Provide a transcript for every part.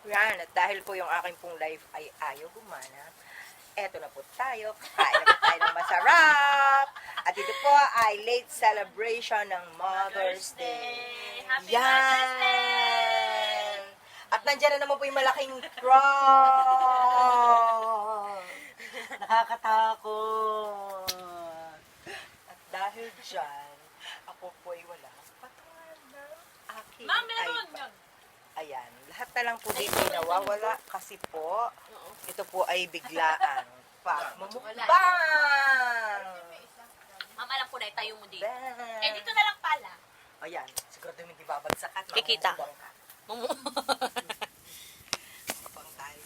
Yan, at dahil po yung aking pong life ay ayaw gumana, eto na po tayo, kakain na po tayo ng masarap. At ito po ay late celebration ng Mother's Day. Happy Mother's Day! At nandiyan na naman po yung malaking cross. Nakakatakot. At dahil dyan, ako po ay wala patungan ng aking Ma'am, meron iPad. yun. Ayan, lahat na lang po dito ay nawawala kasi po, ito po ay biglaan. Pagmumukbang! Ma'am, alam ko na, itayo mo dito. Bang! Eh, dito na lang pala. Ayan, sigurado hindi babagsak at Kikita. mamumukbang ka. Mukbang tayo.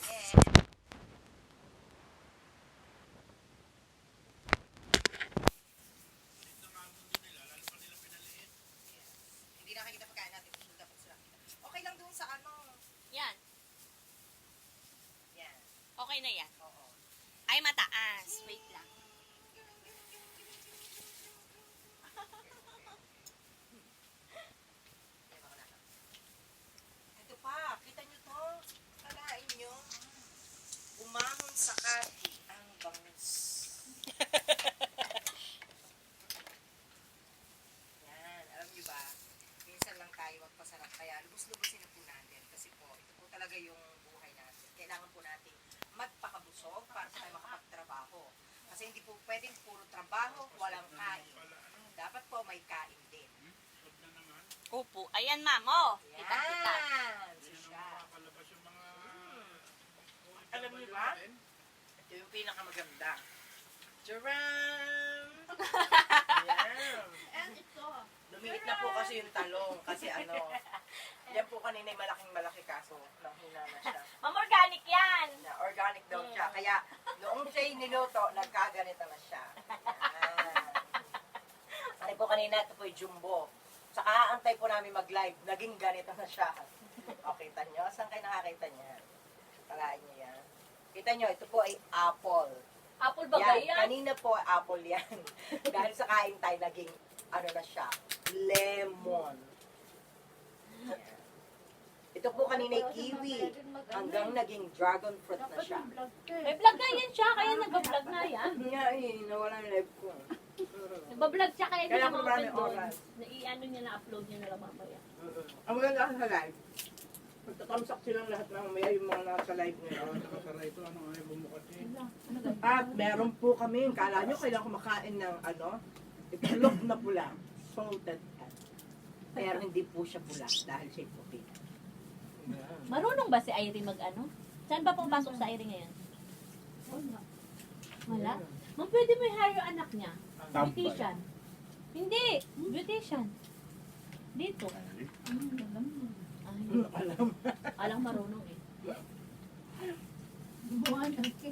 Hindi nakikita pagkain natin. Dapat sila. Okay lang doon sa ano. Yan. Yan. Okay na yan. Oo. Ay, mataas. Wait lang. Ito pa, kita nyo to? Kalain nyo. Umahon sa kati ang bangus. Yan, alam nyo ba? Minsan lang tayo magpasarap. Kaya lubos-lubosin na po natin. Kasi po, ito po talaga yung buhay natin. Kailangan po natin magpakabusog para sa tayo makapagtrabaho. Kasi hindi po pwedeng puro trabaho, walang kain. Dapat po may kain din. Upo. Ayan, ma'am. Oh. Kita, kita. Yan! Siya. Alam niyo ba? Ito yung pinakamaganda. Charan! Yan. And ito. Lumiit na po kasi yung talong. Kasi ano, yan po kanina yung malaking-malaki kaso. Nanghina na siya. Ma'am, organic yan. Na organic daw siya. Kaya noong siya niluto, nagkaganito na siya. Yan. Sabi po kanina, ito po yung jumbo. Saka aantay po namin mag-live, naging ganito na siya. O, kita nyo? Saan kayo nakakita niya? Kalain niyo yan. Kita nyo, ito po ay apple. Apple ba Yan, yan? kanina po apple yan. Dahil sa kain tayo, naging, ano na siya, lemon. Yan. Ito po kanina ay kiwi. Hanggang naging dragon fruit na siya. May vlog na yan siya, kaya nag-vlog na yan. Nga eh, nawala yung live ko. Nag-vlog siya, kaya hindi Kaya na ako ma-open maraming doon. oras. Na-i-ano niya, na-upload niya na lang mamaya. Ang maganda sa live, magtatamsak silang lahat na mamaya yung mga nasa live ngayon. At meron po kami, kala nyo kailangan kumakain ng ano, itlog na pula, salted egg. Pero hindi po siya pula dahil siya puti. Marunong ba si Irene mag-ano? Saan ba pumasok sa Irene ngayon? Wala. Ma'am, pwede mo i-hire yung anak niya. Beautician. Hindi. Beautician. Dito. Ay, Alam. alang marunong eh.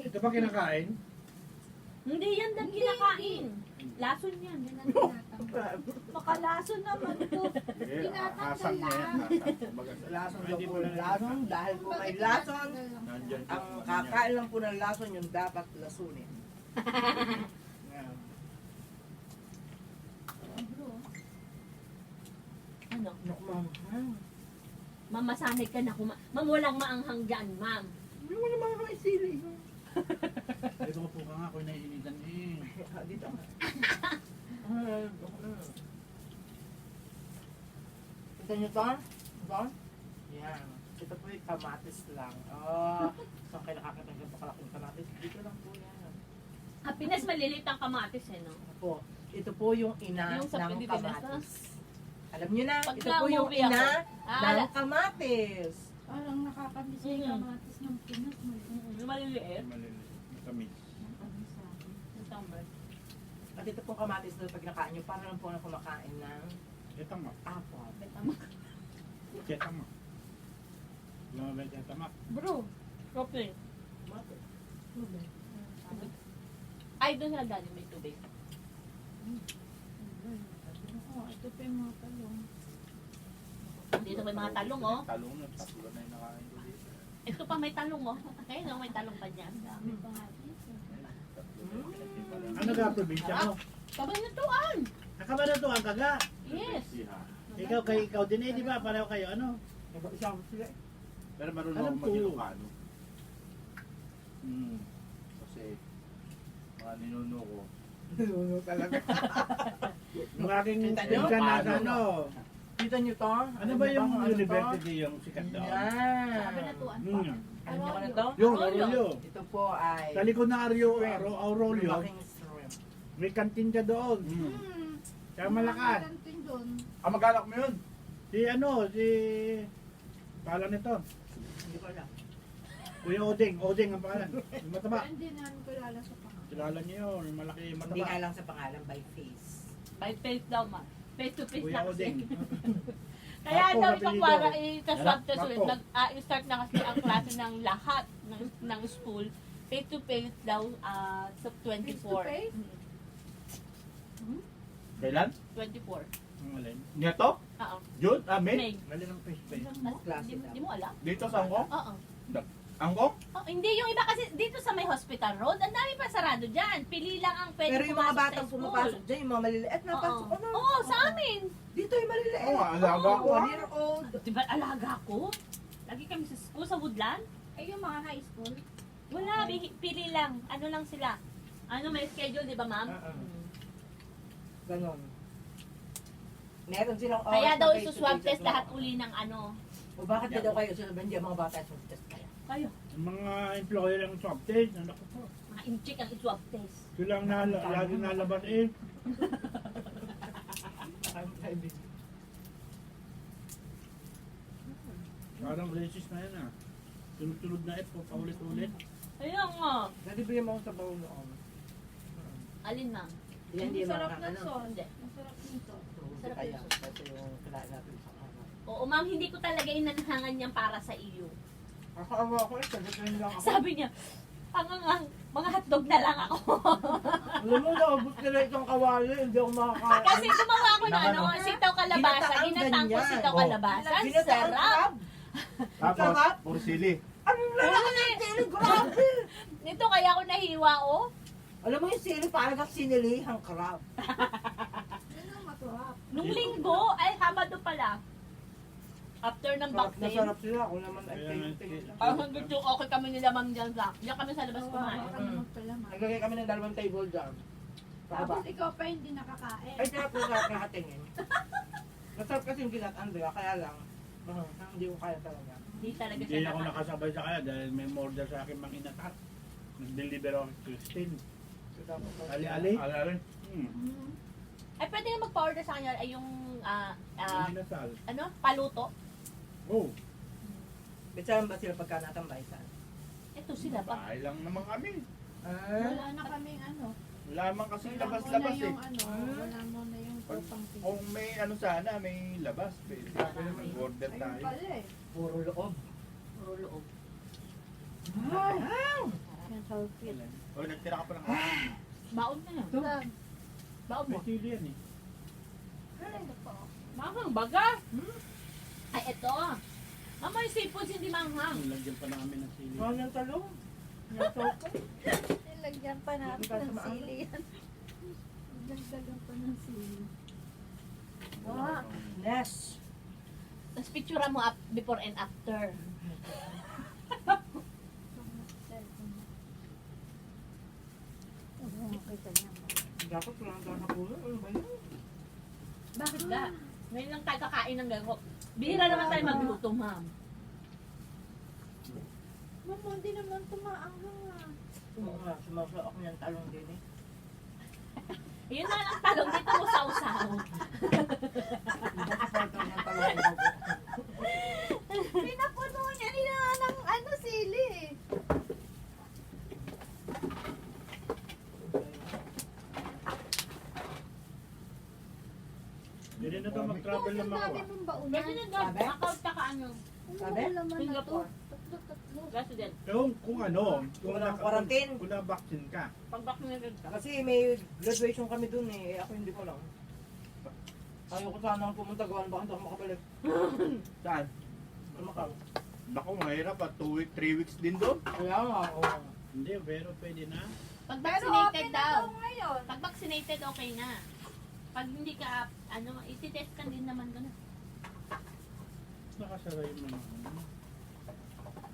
Ito ba kinakain? Hindi yan din kinakain. Lason yan. Makalason naman ito. Asang niya yan. Lason daw po ng lason, dahil po may lason, Nandyan ang kakain lang po ng lason yung dapat lasunin. Yan. Ano? Naku, ma'am. Ma'am, masanay ka na kuma. Ma'am, walang maanghang dyan, ma'am. Hindi mo naman ako isili. Ito po ka nga ako naiinitan eh. Dito nga. Kita nyo to? Ito? Yan. Ito po yung kamatis lang. Oh, saan kayo nakakita ng kalaking kamatis? Dito lang po yan. Happiness, malilit ang kamatis eh, no? Po, ito po yung ina Yung sa ng Pilipinas, kamatis. Alam nyo na, Pagka ito po yung umuwi ina ako, ng kamatis. Parang nakakamiss yung kamatis ng Pinas. Yung maliliit. Malilit. Matamis. Nakakamiss sa akin. Yung tambar. At ito po kamatis na pag nakain nyo, para lang po na kumakain ng Etamak. apple. Etamak. Lumabay etamak. Bro, shopping. Kamatis. Ay, doon sa dali may tubig. Oo, ito pa yung mga talong. Dito may mga talong, oh. Talong na. Tatlo na yung nakain ko dito. Ito pa may talong, oh. Ayun, oh, may talong pa dyan. Dami pa nga dito. Ano ka probinsya mo? Kabanatuan! Nakabanatuan ka ga? Yes. Ikaw din eh, di ba? Pareho kayo ano? Nag-isama sila. Pero marunong Alam ako ko. mag-Ilocano. Kasi, mga ninuno ko. Nuno talaga. Yung aking Kita niyo? pinsan na Paano? ano. Kita niyo to? Ano ba yung Ano to? university yung sikat doon? Yan. Kabanatuan po. Hmm. Ano nyo ka na to? Yung Arroyo. Arroyo. Ito po ay Sa likod na Aurelio, lumaking shrimp. may kantin ka doon. Kaya malakas. Kantin doon. Ah, mag-alak mo yun? Si ano, si... Pangalan nito. Hindi ko alam. Kuya Odeng. Odeng ang pangalan. Yung mataba. Hindi namin kilala sa pangalan. Kilala niyo yun. Yung malaki Hindi mataba. nga lang sa pangalan by face. By face daw, ma. Face to face Kuya na kasi. Odeng. Kaya Marco, daw apelido. itong para i-swab test ulit. Marco. Start na kasi ang klase ng lahat ng school. Face to face daw sa 24. Face to face? Kailan? 24. Ang alin. Niya to? Oo. June? Ah, May? May. Alin ang face face. Oh, klase hindi, daw. hindi mo alam? Dito sa Angkong? Oo. Angkong? Oh, hindi, yung iba kasi dito sa may hospital road, ang dami pa sarado dyan. Pili lang ang pwede Pero yung mga pumasok sa batang school. pumapasok dyan, yung mga maliliit, napasok ko na. Oo, sa amin. Dito yung maliliit. Oo nga, alaga ko. 1 year old. Diba alaga ko? Lagi kami sa school, sa Woodland. Ay, yung mga high school. Wala, pili lang. Ano lang sila. Ano, may schedule, di ba ma'am? Ganon. Meron silang oras Kaya na daw face to isuswab face test at lahat mga- uli ng ano. O bakit di daw kayo sasabihin diyan mga bata swab test kaya? Kayo. Yung mga employer ng swab test. Ano ko po. Mga incheck ang i-swab test. Sila ang lagi nalabas eh. Parang racist na yan ah. Sunod-sunod na F, paulit-ulit. Ayun nga. Nalibigyan mo ako sa baon noon. Alin ma'am? Yan di Masarap mga na ano. sauce. Hindi. Masarap nito. Sarap Kaya, yung kasi yung kailangan natin sa araw. Oo ma'am, hindi ko talaga inanhangan yan para sa iyo. Ako awa ko eh, sagutin lang ako. Sabi niya, ang mga hotdog na lang ako. Alam mo, naubos nila itong kawali, hindi ako makakain. Kasi gumawa ako ng Naman, ano, oh. sitaw kalabasa. Ginataang Ginatang ko ganyan. sitaw Oh. kalabasa. Ang Ginataang sarap. crab. Tapos, Sarap. puro sili. Ang lalaki ng sili, grabe! Nito kaya ako nahiwa, oh. Alam mo yung sili, parang kang sinilihang crab. Yan ang masarap. Nung linggo, ay Sabado pala. After ng vaccine. Masarap sila, ako naman ay Kaya nga, tingin. Parang gusto okay kami nila ma'am dyan sa. Diyan kami sa labas Oo, kumain. baka naman pala, ma. Naglagay kami ng 2 table dyan. Tapos ikaw pa hindi nakakain. Ay, sarap na sarap na hatingin. Masarap kasi yung ginat-an, di ba? Kaya lang, hindi ko kaya talaga. Hindi talaga Hindi siya ako nakain. nakasabay sa kanya dahil may order sa akin mang inatak. Nag-deliver ako kay Christine. Ali-ali. Alala. Mhm. Ay, pwede nga magpa-order sa kanya ay yung, Yung inasal. ano, paluto. Oh, Bitsahan ba sila pagka natambay saan? Ito sila pa. Bahay lang naman kami. Wala na kaming ano. Wala man kasi Wala mo na labas-labas eh. yung ano. Wala mo na yung tutang Kung may ano sana, may labas. Pwede mag-order Ayun tayo. pala eh. Puro loob. Puro loob. Yan, healthy. O, nagtira ka pa ng kanin. Baon na yan. Baon mo. may sili yan eh. Manghang baga. Ay, ito. Mama, yung seafoods hindi manghang. Lagyan pa namin ng sili. Mahal ng talong. Yung soko. Nilagyan pa natin ng sili yan. Nagdagan pa ng sili. Wow. Nes. Tapos picture mo before and after. Dapat walang gana po. Ano ba yun? Bakit ka? Ngayon lang tayo kakain ng gago. Bihira naman tayo magluto, ma'am. Mama, hindi naman tumaanghang ah. Oo nga, sumasaw ako niyang talong din eh. Yun na lang talong dito mo sa usaw. Hindi ko pa ito ng talong. Pinapuno niya nila ng ano sili eh. Hindi na ito mag-travel Ang naman ako dami ah. mong baunan. Kasi nag Sabi? account ka ano. Sabi? Ano laman na to? Singapore. Tatlo. Resident. Kung ano, kung Walang quarantine. kung na-vaccine ka. Pag vaccinated ka. Kasi may graduation kami dun eh. Ako hindi ko lang. Ayaw ko sana pumunta gawan. Baka hindi ako makabalik. Saan? Macau. Naku, mahirap ah. 2 weeks, 3 weeks din doon. Kaya nga, oo. Hindi, pero pwede na. Pag Pero vaccinated open na daw. daw ngayon. Pag vaccinated, okay na. Pag hindi ka, ano, ititest ka din naman gano'n. Nakasara yung mga ano.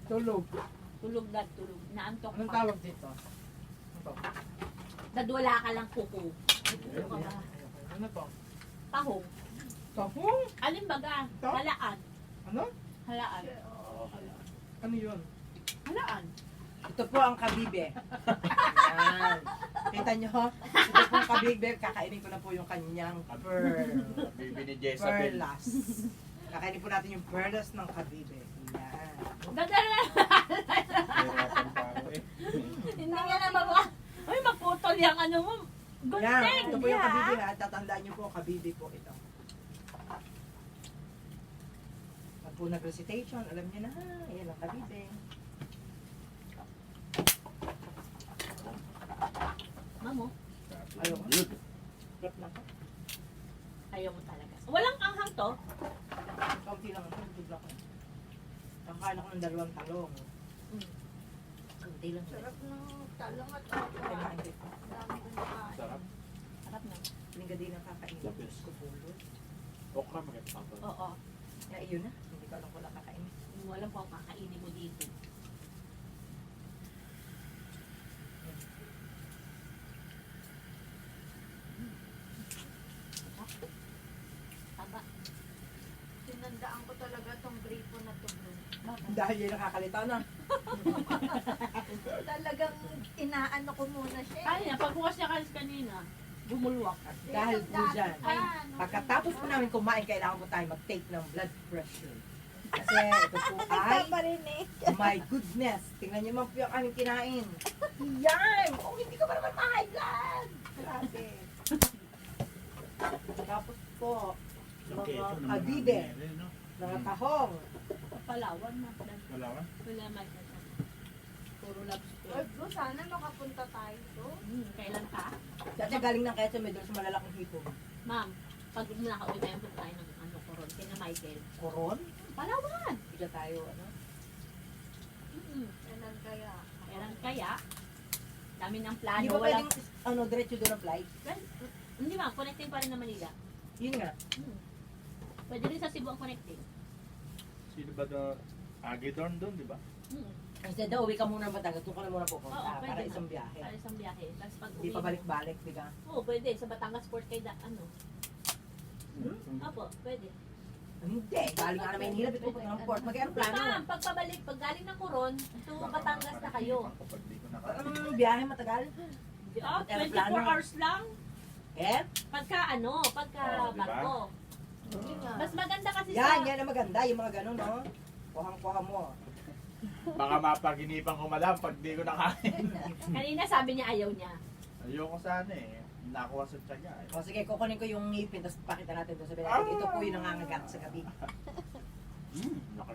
Tulog. Tulog na tulog. Naantok Anong pa. tawag dito? Ito. Dadwala ka lang kuko. Ano to? Tahong. Tahong? Alin baga? Ito? Halaan. Ano? Halaan. Ano yun? Halaan. Ito po ang kabibe. Yan. Kita nyo? Ito po ang kabibe. Kakainin ko na po yung kanyang pearl. Bibi ni Jezabel. Perlas. Kakainin po natin yung perlas ng kabibe. Yan. Dadala. Hirapan pa ako eh. Hindi nga na baga. Ay, magputol yung ano mo. Yan. Gunting. Ito po yung kabibe ha. Tatandaan nyo po, kabibe po ito. Pag po nag-recitation, alam nyo na ha. Yan ang kabibe. Mamo, Ayaw ko. Yun. Prep na ko. ayaw mo talaga. Walang anghang to. Kaunti lang ako. Tubla ko. Kakain ako ng 2 talong. Kaunti lang. Sarap ng talong at okra. Kailangan dito. Dami kong nakain. Sarap. Sarap na. Lingga din ang kakainin. Lapis. Kupulot. Okra magkakapapal. Oo. Kaya iyon na. Hindi ko alam kung wala kakainin. Walang po kakainin mo dito. Taba. Tinandaan ko talaga tong gripo na to. bro. Dahil yun nakakalita na. Talagang inaano ko muna siya. Kaya niya, pagbukas niya kanina, bumulwak. Dahil po dyan. Ay, Pagkatapos po namin kumain, kailangan po tayo mag-take ng blood pressure. Kasi ito po ay, Nagpaparinig. my goodness, tingnan niyo man po yung aming kinain. Yan! Oh, hindi ka pa naman ma-high blood! Grabe. Tapos po, mga kabibe, mga tahong. Palawan na. Malawan? Wala man. Puro lobster. Ay, bro, sana makapunta tayo to. Kailan ka? Dati galing ng Quezon, may doon sa malalaking hipon. Ma'am, pag nakauwi tayo, punta tayo ng ano, koron. Kina Michael. Koron? Palawan! Bigla tayo, ano? Kailan kaya? Kailan kaya? Dami ng Hindi plano. ba Wala. pwedeng, diretso doon ang flight? Well, hindi ma'am, connecting pa rin na Manila. Yun nga. Pwede rin sa Cebu ang connecting. Sino ba ito? Agidorn doon, di ba? Instead daw, uwi ka muna ng Batangas, doon ka na muna pupunta Oo, pwede para na. isang biyahe. Para isang biyahe. Tapos pag Hindi uwi. pa balik-balik, di ka? Oo, pwede. Sa Batangas Port kay ano. Opo, pwede. Hindi, galing ka na Maynila, dito pupunta ng port. Mag-aeroplano. Ma'am, pag pabalik, pag galing ng Coron, to Batangas na kayo. Kapag di ko Biyahe matagal? 24 hours lang. Eh? Pagka pagka Oo, diba? barko. Hindi nga. Mas maganda kasi Yan ang maganda, yung mga ganun, no? Kuhang-kuha mo. Baka mapaginipan ko madam pag di ko nakain. Kanina sabi niya ayaw niya. Ayoko sana eh. Nakuha sa tiyaga eh. O sige, kukunin ko yung ngipin, tapos pakita natin doon sa binatid. Ito po yung nangangagat sa gabi. Laki.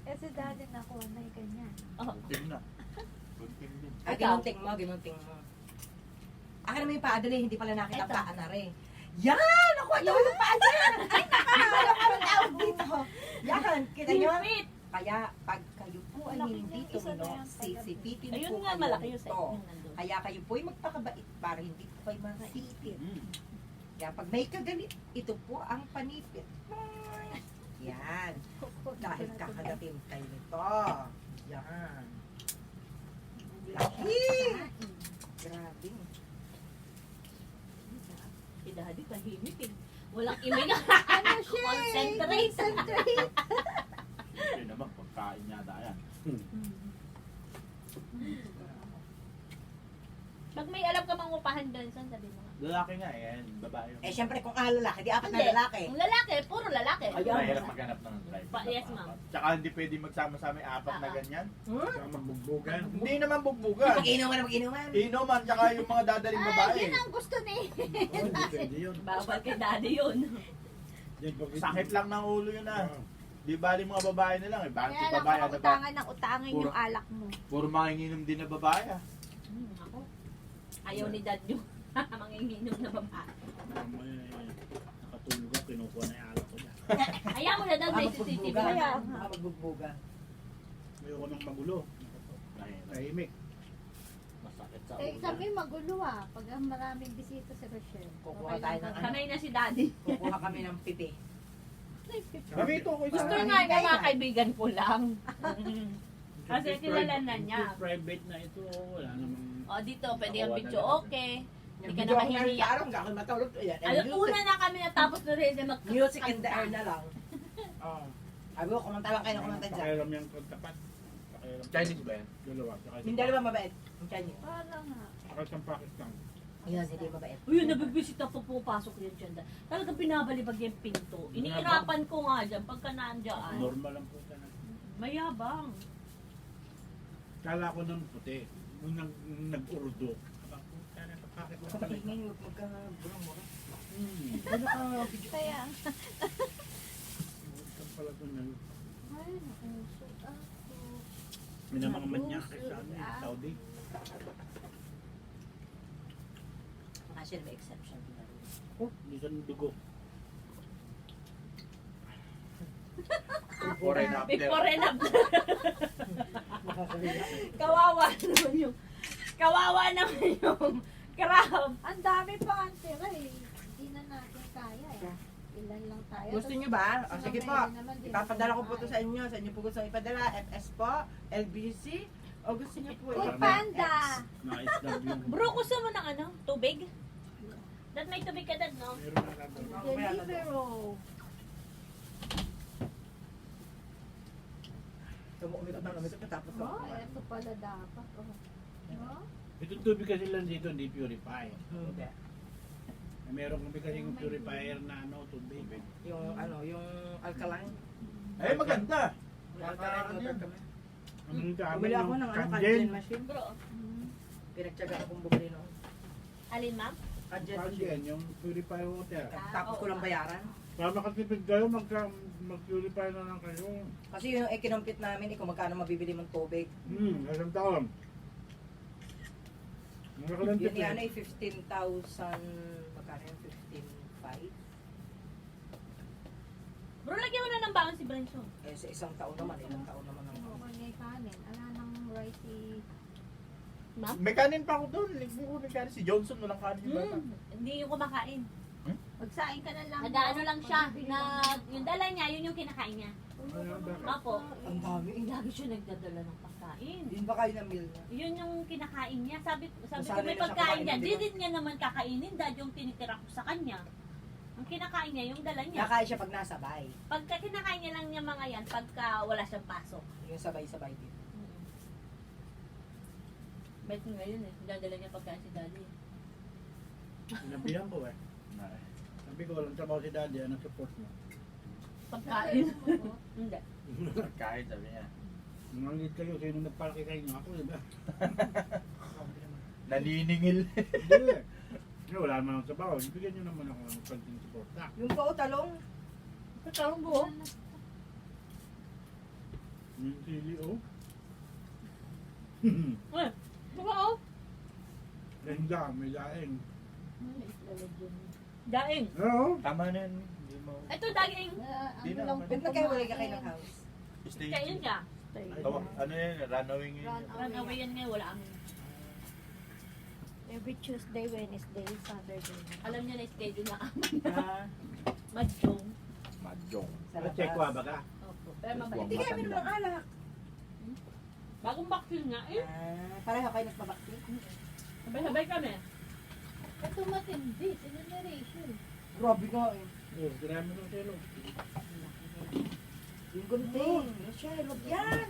Kasi dati nakuha na yung ganyan. Kunting na. Kunting din. Ay, ginunting mo. Akin naman yung paadali, hindi pala nakita ang Ito. paa na rin. Yan! Nakuha daw yung paa niya! Ay, nakakala ka ang tawag dito. Yan, kita nyo? Wait! Kaya, pag kayo po ay Malaki hindi yung isa na tumino, yan, sisipitin Ayun po nga, kayo malaki yung nito. yung nandun. Kaya kayo po ay magpakabait para hindi po kayo masipit. Kaya pag may kagalit, ito po ang panipit. Yan. Dahil kakagatin kayo nito. Yan. Laki! Grabe. Si Daddy tahimik eh. Walang imig. Ano siya? Concentrate. Concentrate. Hindi naman, pagkain yata yan. Pag may alam ka mangupahan doon, saan sabi mo nga? Lalaki nga eh, babae yun. Eh, syempre kung lalaki, di apat na Hindi. lalaki. Ang lalaki, puro lalaki. Ayun. Mahirap maghanap ng tribe. Yes, ma'am. Tsaka hindi pwede magsama-sama yung apat na ganyan. Hmm? Magbugbugan. Hindi naman bugbugan. Mag-inuman na mag-inuman. Inuman, tsaka yung mga dadaling babae. Yun ang gusto ni. Pwede yun. Bawal kay Daddy yun. Sakit lang ng ulo yun ah. Di bali mga babae na lang eh. Bakit Kaya yung lang babae ano ba? utangan ng utangin Puro- yung alak mo. Puro manginginom din na babae ah. Ako. Ayaw ni Dad yung manginginom na babae. Nakatulog ako, kinukuha na yung alak ko dyan. Ayaw mo na Dad, may Baka CCTV magbugbugan. na. Baka magbugbuga. Ayoko nang magulo. Tahimik. Masakit sa Eh, ulo. kami magulo pag ang maraming bisita sa Rochelle. Kukuha tayo ng ano. Sanay na si Daddy. Kukuha kami ng pipi. Mamito ko isa. Gusto nga niya mga kaibigan ko lang. Kasi kilala na niya. Private na ito, wala namang... O dito, pwede yung video okay. Hindi ka Video na ako ngayon mahihiya. sa araw, hindi ako matulog. Ayan, Alam, una na kami natapos na rin na music in the air na lang. Ah, Sabi ko, kumanta lang kayo na kumanta dyan. pakialam yung tapat. Pakialam. Chinese ba yan? Dalawa. Saka Yung dalawa mabait. Yung Chinese. Parang nga. Saka isang Pakistan. Ayan, hindi mabait. Uy, nabibisita po pupasok yan dyan. Talagang binabalibag yung pinto. Iniirapan ko nga dyan pagka naandyan. Normal lang po sana. Mayabang. Kala ko nung puti. Nung nag-urdo. Bakit lang pala? Kapag ngayon, huwag magka-burang-mura. Ano ka? Kaya, Huwag pala ito na. ay, nakusog ako. May na mga manyakis sa amin, Saudi. Actually, may exception. Oh, hindi ka ng dugo. Before and after. Before and after. Kawawa naman yung... Kawawa naman yung crab. Ang dami pa ang tira eh. Hindi na natin kaya eh. Ilan lang tayo. Gusto nyo ba? O sige po. Naman, di Ipapadala ko po natin to sa inyo. Sa inyo po gusto ipadala. FS po. LBC. O gusto nyo po. Food ipadala? Panda! Na-isdab yung... Bro, gusto mo ng ano? Tubig? Dad, may tubig ka dad, no? Meron na lang. Deliveroo. Umikot ng umikot. Tapos ko. Oh, ito pala dapat. Oh. Oh? Itong tubig kasi lang dito, hindi purify. Hindi. Meron kami kasi yung purifier na ano, tubig. Yung ano, yung alkaline. Ay, maganda. Yung alkaline Ano water yan? kami. Ang dami Bumili ako ng ng ano, kanjen. kanjen machine. Bro, Pinagtyaga akong bumili noon. alin ma'am? Kanjen machine. Kanjen, yung purifier water. Tapos ko lang bayaran. Para makatipid kayo, mag-purify na lang kayo. Kasi yung kinumpit namin, kung magkano mabibili mong tubig. Isang taon. Ang nakalang Yun tipid. yan ay 15,000, magkano yung 15,500? Bro, lagyan mo na ng baon si Branson. Eh, sa isang taon naman, ilang taon naman ang Ako may kanin. Ala nang rice eh. Ma'am? May kanin pa ako doon. Ligmo ko may kanin. Si Johnson walang kanin yung bata. Hindi yung kumakain. Magsaing ka na lang. Nag-ano lang siya, na yung dala niya, yun yung kinakain niya. Apo, Ang dami. lagi siya nagdadala ng pagkain. Yun ba kayo na meal na? Yun yung kinakain niya. Sabi ko Nasanay may na siya pagkain kumain, niya. di Di ba? din niya naman kakainin dahil yung tinitira ko sa kanya. Ang kinakain niya, yung dala niya. Nakain siya pag nasabay. Pagka kinakain niya lang niya mga yan, pagka wala siyang pasok. Yung sabay-sabay din. Bait mo ngayon eh. Dadala niya pagkain si daddy. Sinabihan ko eh. Sabi ko, walang trabaho si daddy, anong support mo? Pagkain. Hindi. Kahit sabi niya. Nangalit kayo, sino nagpalaki kayo nga ako, di ba? Naniningil. Hindi. Kasi wala naman ang trabaho, ibigyan nyo naman ako ng konting support na. Yung po, talong. Katawang buo. Yung sili, oh. Eh, baka oh. Lenda, may laing. Daing. Oo. Tama na yun. Hindi mo. Ito daging. Di Ano na lang naman. Ba't magkaiwalay ka kayo ng house? Stay. Kain siya. Ano yan? Runaway ngayon. Run away yan ngayon, wala kami. Every Tuesday, Wednesday, Saturday. Alam niya na schedule na kami. Ah, Madjong. Mahjong. sa Ano, check ko labas. ba ka? Opo. Pero mabait. Hindi kayo minum ng alak. Bagong vaccine nga eh. Pareho kayo nagpabakti. Sabay-sabay kami. Ito matindi. Generation. Grabe nga eh. Oo, tirami ng selo. Yung gunting. Michelle, wag yan.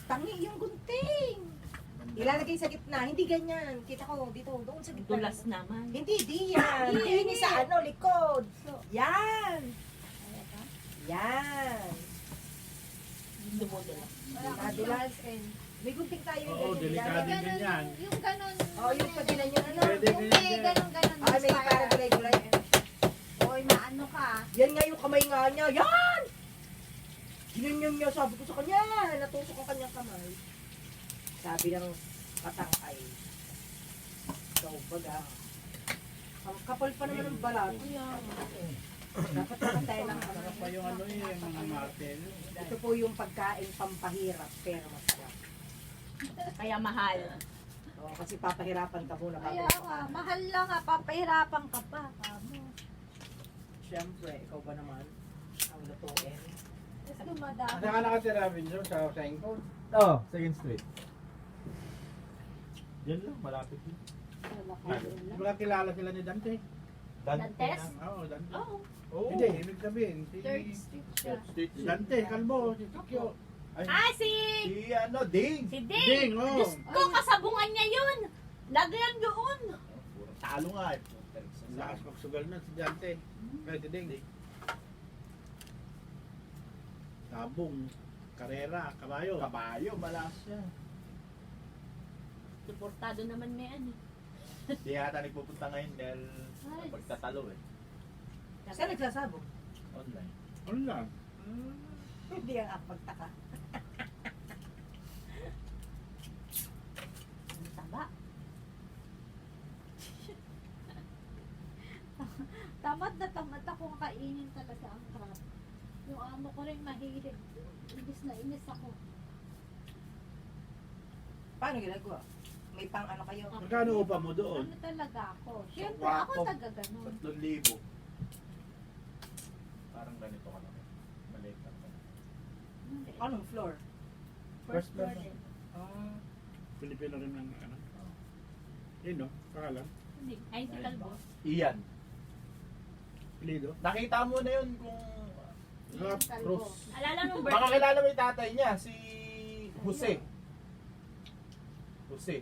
Tangi yung gunting. Ilalagay sa gitna. Hindi ganyan. Kita ko dito. Doon sa gitna. Dulas naman. Hindi, di yan. Hindi sa ano, likod. Yan. Kaya ka? Yan. Dumudulas. Nadulas. May gunting tayo. Oo, delikado din yan. Yung ganon. Oh, yung pag yun ano. Pwede Yung din may yan. ganon-ganon. Ay, may parang gulay-gulay. Oy, maano ka? Yan nga yung kamay nga niya. Yan! Ginanyan niya. Sabi ko sa kanya. Natusok ang kanyang kamay. Sabi ng patangkay. Ikaw baga. Ang kapal pa naman ng balat. Dapat nakatay lang Ano pa yung ano eh, yung mga martel. Ito po yung pagkain pampahirap pero masarap. Kaya mahal. Oo, kasi papahirapan ka muna. Kaya bago ka, ka. mahal lang ka, papahirapan ka pa. Kamo. Siyempre, ikaw ba naman? Ang lutuin. Tapos dumadami. Saan ka nakatira, Vinson? Sa Sengkol? Oo, second street. Diyan lang, malapit din. Di ba kilala sila ni Dante? Dantes? Oo, Dante. Oo. Oo. Hindi, ibig sabihin, si Third street siya. Street yun. Dante, Kalbo, si Tikyo. Ay, Ah, si Ding! Ding! Ding, oo. Diyos ko, kasabungan niya yun! Lagi yan doon! Puro talo nga eh. Lakas magsugal na si Dante. Kaya si Ding. Tabong, karera, kabayo. Kabayo, malas siya. Suportado naman may ano. Di yata nagpupunta ngayon dahil Ay. pagtatalo eh. Saan nagsasabog? Online. Ano lang? Hindi ang pagtaka. Ang taba. Tamad akong kainin talaga ang crab. Yung amo ko rin mahilig. Inis na inis ako. Paano ginagawa? May pang ano kayo? Magkano upa mo doon? Ano talaga ako? Siyempre Kwarto. ako taga ganun. 3,000. Parang ganito ka lang. Maliit lang. Anong floor? First floor person. din. Ah, Pilipino rin ng ano. Yun no, pangalan. Hindi. Ay, si Kalbo. Iyan. Pilido. Nakita mo na yun kung... Ian Calvo. Cruz. Alala nung Baka birthday. kilala mo yung tatay niya, si Jose. Jose.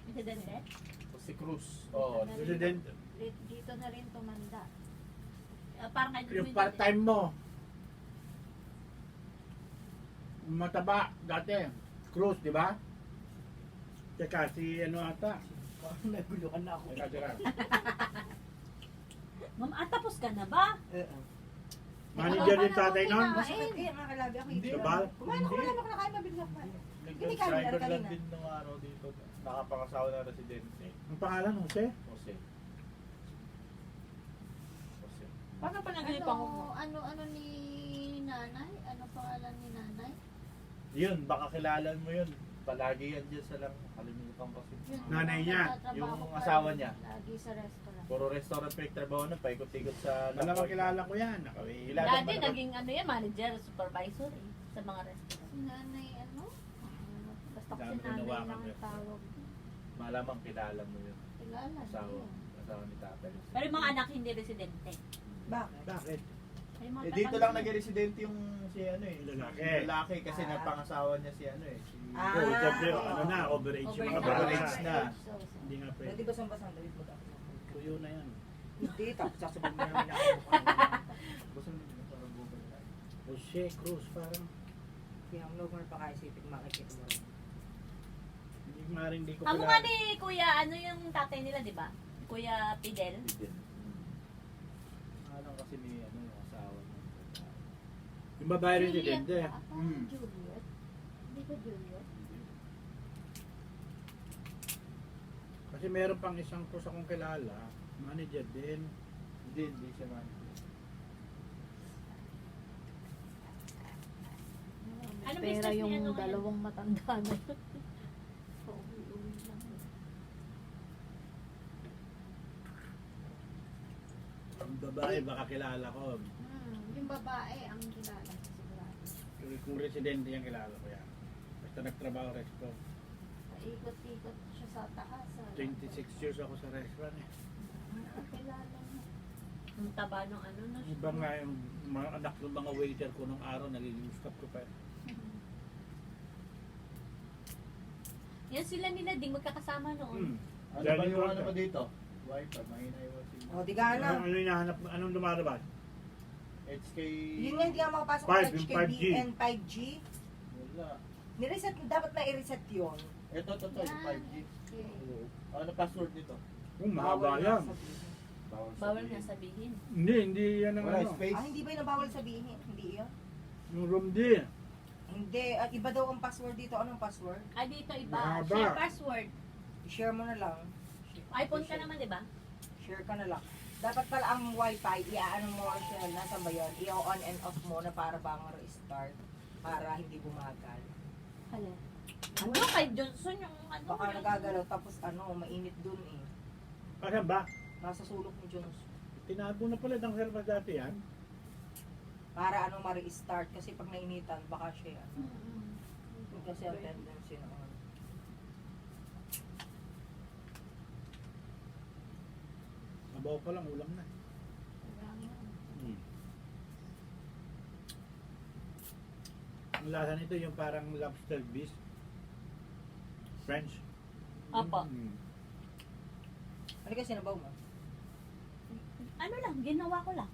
Presidente? Jose Cruz. Oo. President, Dito na rin tumanda. Parang kayo yung part-time mo. Mataba, dati. Cruz, di ba? Teka, si ano ata? parang naguluhan na ako. Teka, teka. Ma'am, tapos ka na ba? Manager yung tatay nun? Masakit kaya mga kalabi ako. Hindi. Hindi. Ba? Kumain ako wala ako nakain mabigla pa. Hindi ka Nag-driver kanina. lang din ng araw dito. Nakapangasawa na residente. Ang pangalan, Jose? Jose. Jose. Paano pa nagalipa ko? Ano ni nanay? Ano pangalan ni nanay? Yun, baka kilalan mo yun. Palagi yan dyan sa lang. Kalimutan kasi. Yun, Nanay niya. nagtatrabaho Yung pa asawa rin niya. Lagi sa restaurant. Puro restaurant pa yung trabaho na. Paikot-ikot sa... Malamang kilala ko yan. Nakawin. Kilala Dati mo na ba? naging ano yan, manager, supervisor eh, sa mga restaurant. Si nanay ano? Basta ko Dami si ko nanay nawakan lang eh. ang tawag. Malamang kilala mo yun. Kilala Asawa. niya. Asawa ni tatay. Pero yung mga anak hindi residente. Bakit? Bakit? Ay, mga Dito tagal lang na. nag-residente yung si ano eh. Lalaki. Si lalaki kasi Ah. nagpangasawa niya si ano eh. Si... Ah. Oh, siyempre, ano na, overage yung mga Overage bata. na. Hindi nga pwede. Pwede ba sambasang David mo dapat? Tuyo na yan. Hindi, tapos sasabihin mo namin ako. Gusto mo din parang Google tayo. Jose Cruz, parang Kaya ang lower pa kaisipin makikita mo rin. hindi maring di ko Amo nga ni Kuya, ano yung tatay nila, di ba? Kuya Fidel. Bigyan. Alam kasi ni ano yung asawa niya. Yung babae residente. Hmm. Juliet. Hindi ko Juliet. Kasi meron pang isang Cruz akong kilala. Manager din. Hindi siya man. Ano Pera business yung niya ano ngayon? dalawang matanda na yun. Pauwi-uwi lang. Yung babae baka kilala ko. Yung babae ang kilala ko sigurado. Kung residente yung kilala ko yan. Basta nagtrabaho resto. Paikot-ikot siya sa taas. 26 years ako sa restaurant eh. Kilala mo. Ang taba ng ano, no? Iba nga yung mga anak ng mga waiter ko nung araw, nagiging staff ko pa eh. Yan sila nila, ding magkakasama noon. Ano Dahil ba yung yung- ano mo dito? Wi-Fi, mahina yung wifi. O, di gana. Ano yung hinahanap, anong lumalabas? HK... Yun nga, hindi ka makapasok Five, sa yung HKB 5G. and 5G. Wala. Nireset, dapat na i-reset yun. Ito, yung 5G. Okay. Ano password nito? Kung mahaba yan. Bawal nga sabihin. Hindi yan ang Wala, ano. space. Ah, hindi ba yung nabawal sabihin? Hindi yun? Yung room D. Hindi, at iba daw ang password dito. Anong password? Ah, dito iba. Mahaba. Share password. I-share mo na lang. iPhone ka naman, di ba? Share ka na lang. Dapat pala ang wifi, iaano mo siya, nasa ba yun? I-on and off mo na para bang restart. Para hindi bumagal. Hala. Ano kay Johnson yung ano? Baka yung- nagagalaw, tapos mainit dun eh. Asan ba? Nasa sulok ni Jones. Tinago na pala ng server dati yan. Para ano ma-restart kasi pag nainitan baka siya ano. Mm-mm. Kasi ang tendency na ano. Mabaw pa lang, ulam na. Kaya nga. Ang lasa nito yung parang lobster bisque. French. Opo. Ano kasi nabaw mo? Ano lang, ginawa ko lang.